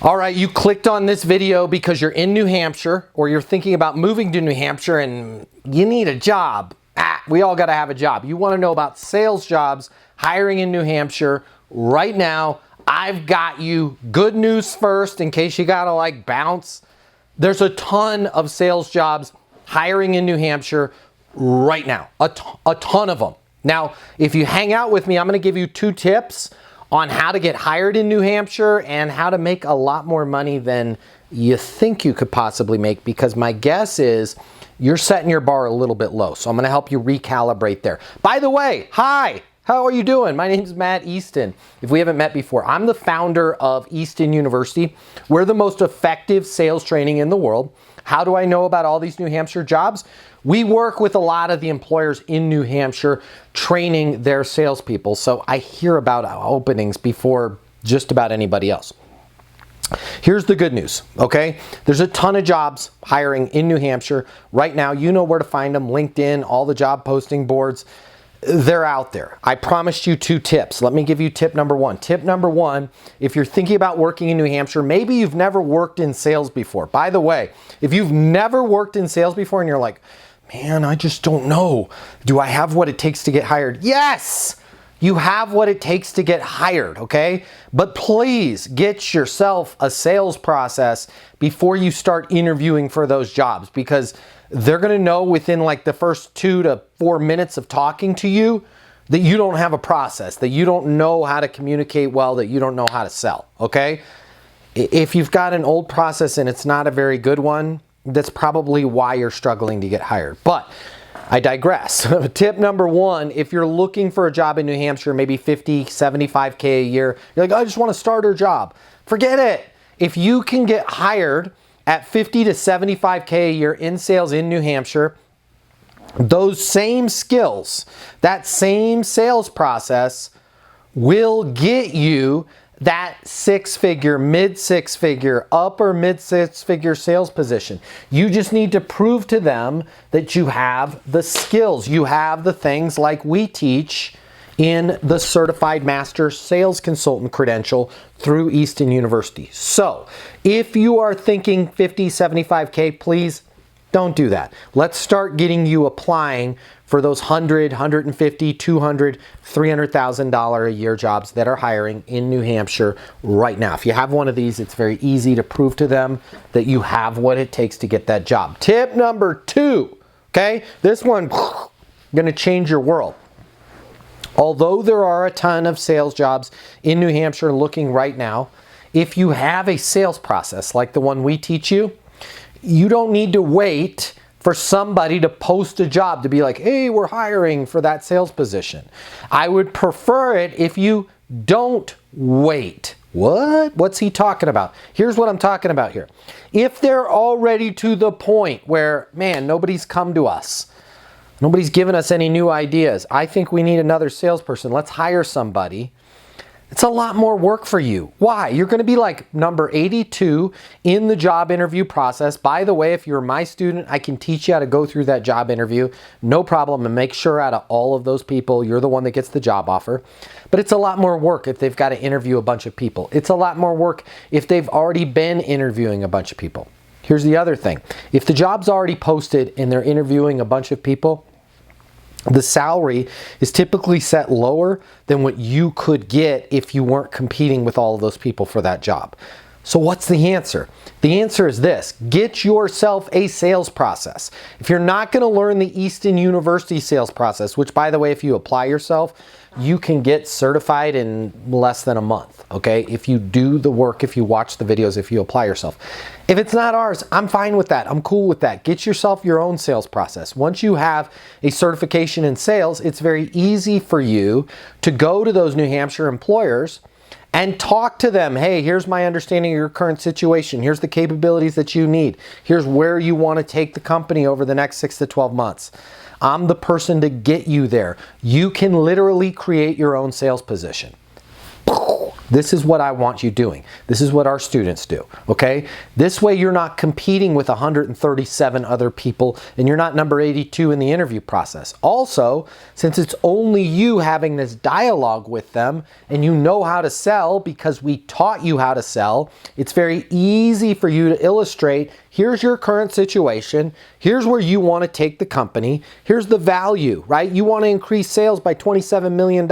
All right, you clicked on this video because you're in New Hampshire or you're thinking about moving to New Hampshire and you need a job. We all gotta have a job. You wanna know about sales jobs, hiring in New Hampshire right now. I've got you good news first in case you gotta bounce. There's a ton of sales jobs hiring in New Hampshire right now, a ton of them. Now, if you hang out with me, I'm gonna give you 2 tips on how to get hired in New Hampshire and how to make a lot more money than you think you could possibly make, because my guess is you're setting your bar a little bit low. So I'm gonna help you recalibrate there. By the way, hi, how are you doing? My name's Matt Easton. If we haven't met before, I'm the founder of Easton University. We're the most effective sales training in the world. How do I know about all these New Hampshire jobs? We work with a lot of the employers in New Hampshire training their salespeople, so I hear about openings before just about anybody else. Here's the good news, okay? There's a ton of jobs hiring in New Hampshire right now. You know where to find them: LinkedIn, all the job posting boards. They're out there. I promised you 2 tips. Let me give you tip number 1. Tip number 1, if you're thinking about working in New Hampshire, maybe you've never worked in sales before. By the way, if you've never worked in sales before and you're like, man, I just don't know, do I have what it takes to get hired? Yes, you have what it takes to get hired, okay? But please get yourself a sales process before you start interviewing for those jobs, because they're gonna know within the first 2 to 4 minutes of talking to you that you don't have a process, that you don't know how to communicate well, that you don't know how to sell, okay? If you've got an old process and it's not a very good one, that's probably why you're struggling to get hired. But I digress. Tip number 1, if you're looking for a job in New Hampshire, maybe 50, 75K a year, you're like, I just want a starter job. Forget it. If you can get hired at 50 to 75K a year in sales in New Hampshire, those same skills, that same sales process will get you that 6-figure, mid-6-figure, upper mid-6-figure sales position. You just need to prove to them that you have the skills. You have the things like we teach in the Certified Master Sales Consultant credential through Easton University. So if you are thinking 50, 75K, please don't do that. Let's start getting you applying for those $100, $150, $200, $300,000 a year jobs that are hiring in New Hampshire right now. If you have one of these, it's very easy to prove to them that you have what it takes to get that job. Tip number 2, okay? This one gonna change your world. Although there are a ton of sales jobs in New Hampshire looking right now, if you have a sales process like the one we teach you, you don't need to wait for somebody to post a job to be like, hey, we're hiring for that sales position. I would prefer it if you don't wait. What? What's he talking about? Here's what I'm talking about here. If they're already to the point where, man, nobody's come to us, nobody's given us any new ideas, I think we need another salesperson, let's hire somebody, it's a lot more work for you. Why? You're going to be like number 82 in the job interview process. By the way, if you're my student, I can teach you how to go through that job interview. No problem. And make sure out of all of those people, you're the one that gets the job offer. But it's a lot more work if they've got to interview a bunch of people. It's a lot more work if they've already been interviewing a bunch of people. Here's the other thing. If the job's already posted and they're interviewing a bunch of people, the salary is typically set lower than what you could get if you weren't competing with all of those people for that job. So what's the answer? The answer is this: get yourself a sales process. If you're not going to learn the Easton University sales process, which by the way, if you apply yourself, you can get certified in less than a month, okay? If you do the work, if you watch the videos, if you apply yourself. If it's not ours, I'm fine with that. I'm cool with that. Get yourself your own sales process. Once you have a certification in sales, it's very easy for you to go to those New Hampshire employers and talk to them. Hey, here's my understanding of your current situation. Here's the capabilities that you need. Here's where you want to take the company over the next 6 to 12 months. I'm the person to get you there. You can literally create your own sales position. This is what I want you doing. This is what our students do, okay? This way you're not competing with 137 other people and you're not number 82 in the interview process. Also, since it's only you having this dialogue with them and you know how to sell because we taught you how to sell, it's very easy for you to illustrate, here's your current situation, here's where you want to take the company, here's the value, right? You want to increase sales by $27 million.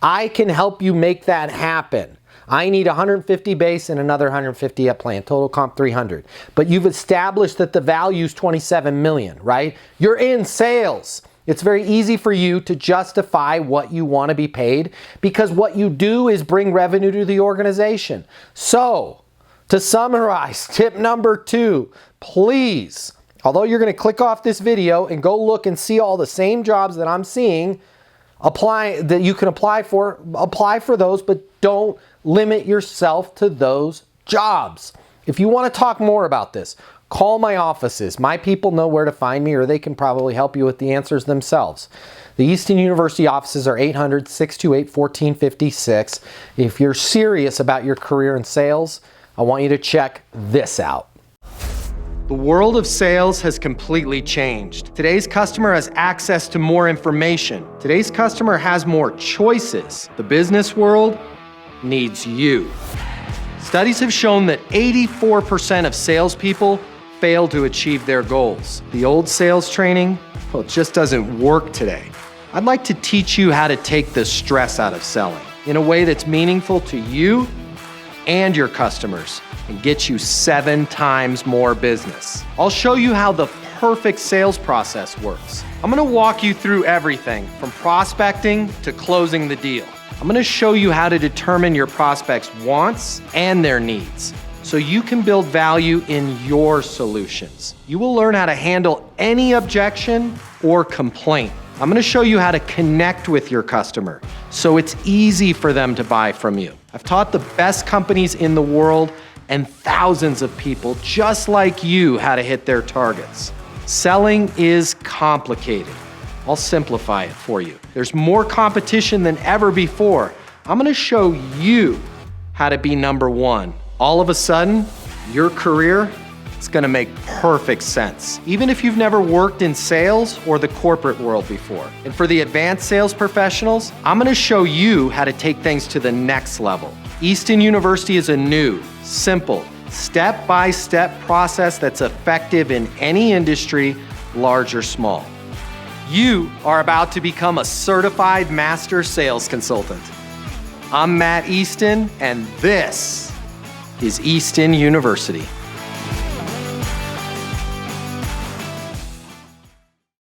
I can help you make that happen. I need 150 base and another 150 at plan, total comp 300. But you've established that the value is 27 million, right? You're in sales. It's very easy for you to justify what you want to be paid because what you do is bring revenue to the organization. So, to summarize, tip number 2, please, although you're going to click off this video and go look and see all the same jobs that I'm seeing, that you can apply for those, but don't limit yourself to those jobs. If you want to talk more about this, call my offices. My people know where to find me, or they can probably help you with the answers themselves. The Easton University offices are 800-628-1456. If you're serious about your career in sales, I want you to check this out. The world of sales has completely changed. Today's customer has access to more information. Today's customer has more choices. The business world needs you. Studies have shown that 84% of salespeople fail to achieve their goals. The old sales training, well, it just doesn't work today. I'd like to teach you how to take the stress out of selling in a way that's meaningful to you and your customers and get you 7 times more business. I'll show you how the perfect sales process works. I'm gonna walk you through everything from prospecting to closing the deal. I'm gonna show you how to determine your prospects' wants and their needs so you can build value in your solutions. You will learn how to handle any objection or complaint. I'm gonna show you how to connect with your customer so it's easy for them to buy from you. I've taught the best companies in the world and thousands of people just like you how to hit their targets. Selling is complicated. I'll simplify it for you. There's more competition than ever before. I'm gonna show you how to be number 1. All of a sudden, your career is gonna make perfect sense, even if you've never worked in sales or the corporate world before. And for the advanced sales professionals, I'm gonna show you how to take things to the next level. Easton University is a new, simple, step-by-step process that's effective in any industry, large or small. You are about to become a certified master sales consultant. I'm Matt Easton, and this is Easton University.